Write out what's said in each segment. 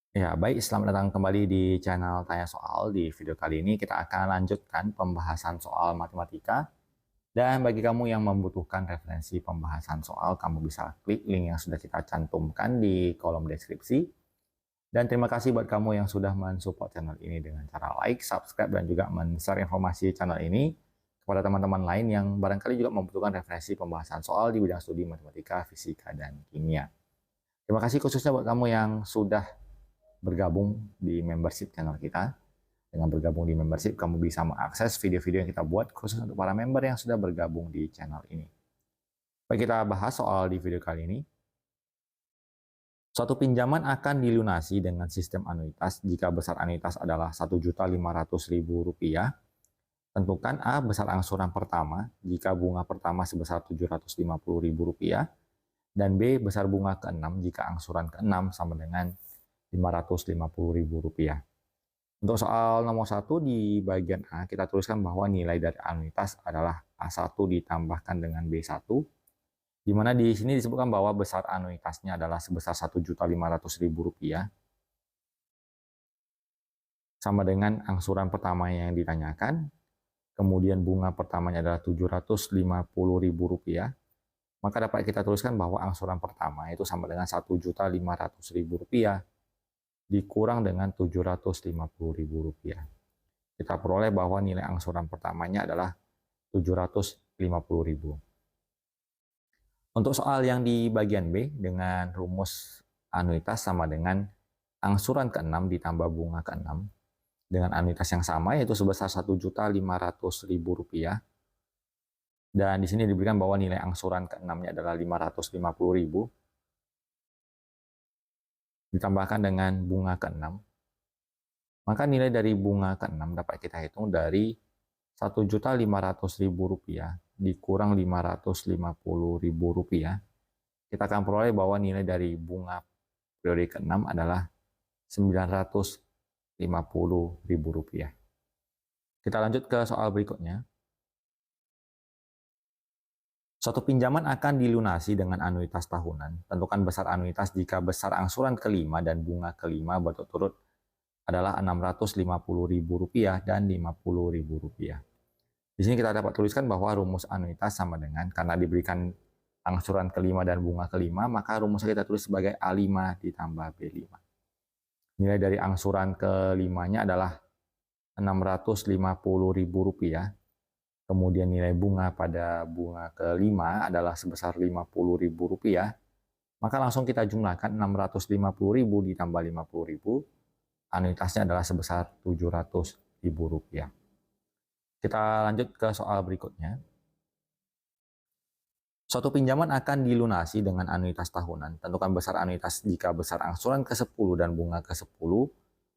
Ya, baik, selamat datang kembali di channel Tanya Soal. Di video kali ini kita akan lanjutkan pembahasan soal matematika. Dan bagi kamu yang membutuhkan referensi pembahasan soal, kamu bisa klik link yang sudah kita cantumkan di kolom deskripsi. Dan terima kasih buat kamu yang sudah mensupport channel ini dengan cara like, subscribe, dan juga men-share informasi channel ini kepada teman-teman lain yang barangkali juga membutuhkan referensi pembahasan soal di bidang studi matematika, fisika, dan kimia. Terima kasih khususnya buat kamu yang sudah bergabung di membership channel kita. Dengan bergabung di membership, kamu bisa mengakses video-video yang kita buat khusus untuk para member yang sudah bergabung di channel ini. Baik, kita bahas soal di video kali ini. Suatu pinjaman akan dilunasi dengan sistem anuitas jika besar anuitas adalah Rp1.500.000. Tentukan A besar angsuran pertama jika bunga pertama sebesar Rp750.000 dan B besar bunga ke-6 jika angsuran ke-6 sama dengan Rp550.000. Untuk soal nomor 1 di bagian A, kita tuliskan bahwa nilai dari anuitas adalah A1 ditambahkan dengan B1, di mana di sini disebutkan bahwa besar anuitasnya adalah sebesar Rp1.500.000, sama dengan angsuran pertama yang ditanyakan, kemudian bunga pertamanya adalah Rp750.000, maka dapat kita tuliskan bahwa angsuran pertama itu sama dengan Rp1.500.000 dikurang dengan Rp750.000. Kita peroleh bahwa nilai angsuran pertamanya adalah Rp750.000. Untuk soal yang di bagian B dengan rumus anuitas sama dengan angsuran ke-6 ditambah bunga ke-6 dengan anuitas yang sama yaitu sebesar Rp1.500.000. Dan di sini diberikan bahwa nilai angsuran ke-6-nya adalah Rp550.000 ditambahkan dengan bunga ke-6, maka nilai dari bunga ke-6 dapat kita hitung dari Rp1.500.000 dikurang Rp550.000. Kita akan peroleh bahwa nilai dari bunga periode ke-6 adalah Rp950.000. Kita lanjut ke soal berikutnya. Suatu pinjaman akan dilunasi dengan anuitas tahunan. Tentukan besar anuitas jika besar angsuran kelima dan bunga kelima berturut-turut adalah Rp650.000 dan Rp50.000. Di sini kita dapat tuliskan bahwa rumus anuitas sama dengan, karena diberikan angsuran kelima dan bunga kelima, maka rumusnya kita tulis sebagai A5 ditambah B5. Nilai dari angsuran kelimanya adalah Rp650.000. Kemudian nilai bunga pada bunga kelima adalah sebesar Rp50.000. Maka langsung kita jumlahkan Rp650.000 ditambah Rp50.000. Anuitasnya adalah sebesar Rp700.000. Kita lanjut ke soal berikutnya. Suatu pinjaman akan dilunasi dengan anuitas tahunan. Tentukan besar anuitas jika besar angsuran ke-10 dan bunga ke-10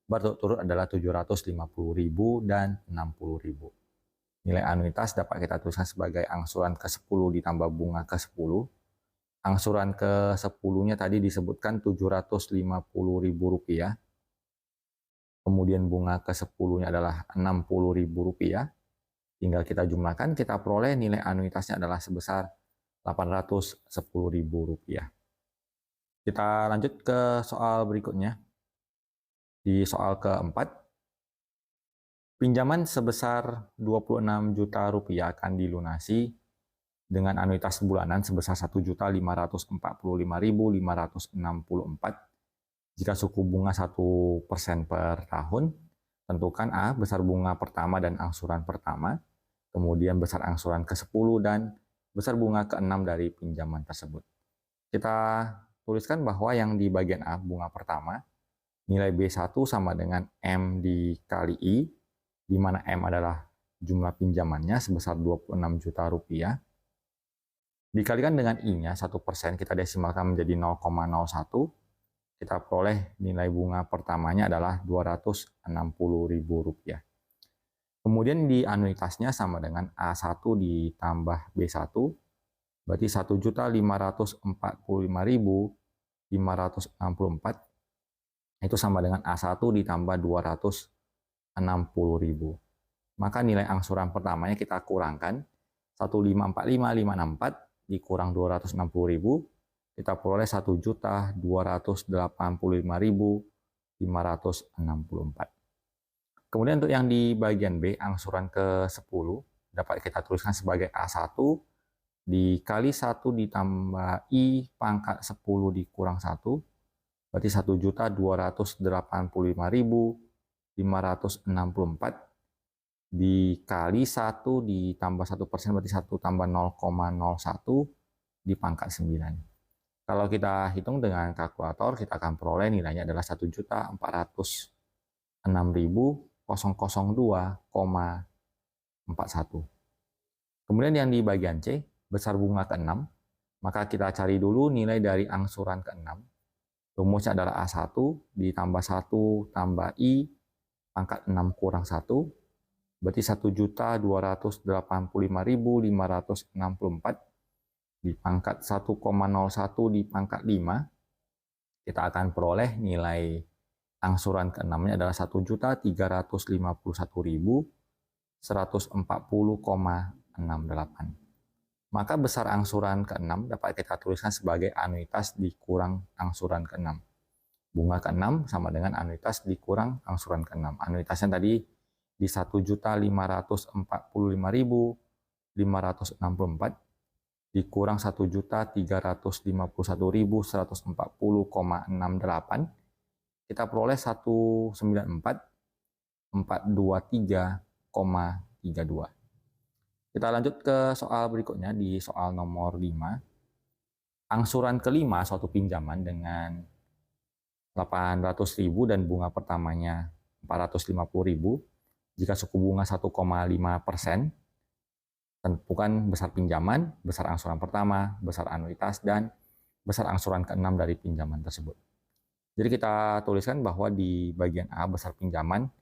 berturut-turut adalah Rp750.000 dan Rp60.000. Nilai anuitas dapat kita tuliskan sebagai angsuran ke-10 ditambah bunga ke-10. Angsuran ke-10-nya tadi disebutkan Rp750.000. Kemudian bunga ke-10-nya adalah Rp60.000. Tinggal kita jumlahkan, kita peroleh nilai anuitasnya adalah sebesar Rp810.000. Kita lanjut ke soal berikutnya. Di soal keempat, pinjaman sebesar Rp26 juta akan dilunasi dengan anuitas bulanan sebesar Rp1.545.564 jika suku bunga 1% per tahun. Tentukan A besar bunga pertama dan angsuran pertama, kemudian besar angsuran ke-10 dan besar bunga ke-6 dari pinjaman tersebut. Kita tuliskan bahwa yang di bagian A, bunga pertama, nilai B1 sama dengan M dikali I, di mana M adalah jumlah pinjamannya sebesar Rp26 juta. Dikalikan dengan I-nya 1%, kita desimalkan menjadi 0,01. Kita peroleh nilai bunga pertamanya adalah Rp260.000. Kemudian di anuitasnya sama dengan A1 ditambah B1, berarti Rp1.545.564 itu sama dengan A1 ditambah Rp260.000. Maka nilai angsuran pertamanya kita kurangkan 1.545.564 dikurang Rp260.000, kita peroleh Rp1.285.564 Kemudian untuk yang di bagian B, angsuran ke-10 dapat kita tuliskan sebagai A1 dikali 1 ditambah I pangkat 10 dikurang 1, berarti 1.285.564 dikali 1 ditambah 1% berarti 1 tambah 0,01 dipangkat 9. Kalau kita hitung dengan kalkulator, kita akan peroleh nilainya adalah 1.406.002,41. Kemudian yang di bagian C, besar bunga ke-6, maka kita cari dulu nilai dari angsuran ke-6. Rumusnya adalah A1 ditambah 1 tambah I pangkat 6 kurang 1, berarti 1.285.564 dipangkat 1,01 dipangkat 5. Kita akan peroleh nilai angsuran ke-6-nya adalah 1.351.140,68. Maka besar angsuran ke-6 dapat kita tuliskan sebagai anuitas dikurang angsuran ke-6. Bunga ke-6 sama dengan anuitas dikurang angsuran ke-6. Anuitasnya tadi di 1.545.564 dikurang 1.351.140,68. Kita peroleh 194.423,32. Kita lanjut ke soal berikutnya di soal nomor 5. Angsuran kelima suatu pinjaman dengan 800.000 dan bunga pertamanya 450.000. Jika suku bunga 1,5%, tentukan besar pinjaman, besar angsuran pertama, besar anuitas, dan besar angsuran ke-6 dari pinjaman tersebut. Jadi kita tuliskan bahwa di bagian A besar pinjaman,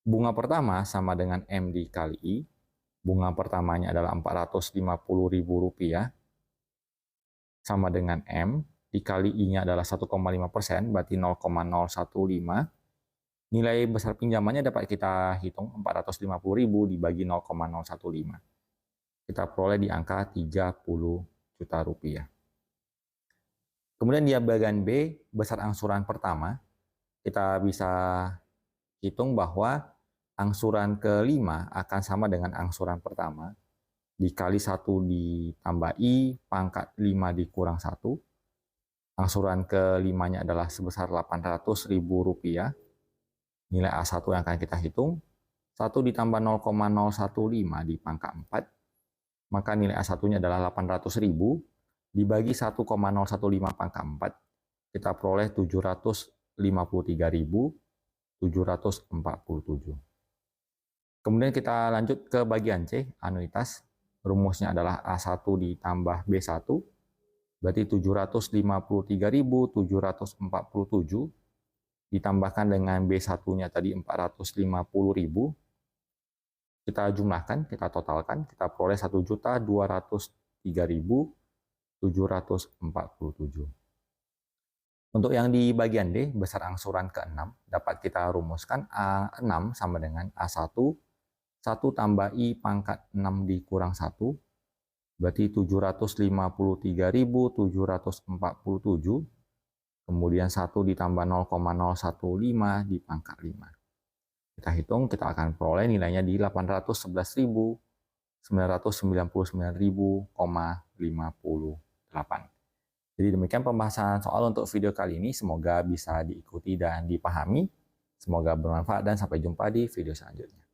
bunga pertama sama dengan M dikali I. Bunga pertamanya adalah Rp450.000 sama dengan M, dikali I-nya adalah 1,5%, berarti 0,015. Nilai besar pinjamannya dapat kita hitung 450.000 dibagi 0,015. Kita peroleh di angka 30 juta rupiah. Kemudian di bagian B, besar angsuran pertama, kita bisa hitung bahwa angsuran ke-5 akan sama dengan angsuran pertama, dikali 1 ditambah I pangkat 5 dikurang 1. Angsuran ke-5-nya adalah sebesar Rp800.000. Nilai A1 yang akan kita hitung, 1 ditambah 0,015 dipangkat 4, maka nilai A1-nya adalah 800.000, dibagi 1,015 pangkat 4, kita peroleh 753.747. Kemudian kita lanjut ke bagian C, anuitas. Rumusnya adalah A1 ditambah B1, berarti 753.747, ditambahkan dengan B1-nya tadi 450.000. Kita jumlahkan, kita totalkan, kita peroleh 1.203.747. Untuk yang di bagian D, besar angsuran ke-6, dapat kita rumuskan A6 sama dengan A1, 1 tambah I pangkat 6 dikurang 1, berarti 753.747, kemudian 1 ditambah 0,015 dipangkat 5. Kita hitung, kita akan peroleh nilainya di 811.999.058. Jadi demikian pembahasan soal untuk video kali ini, semoga bisa diikuti dan dipahami, semoga bermanfaat dan sampai jumpa di video selanjutnya.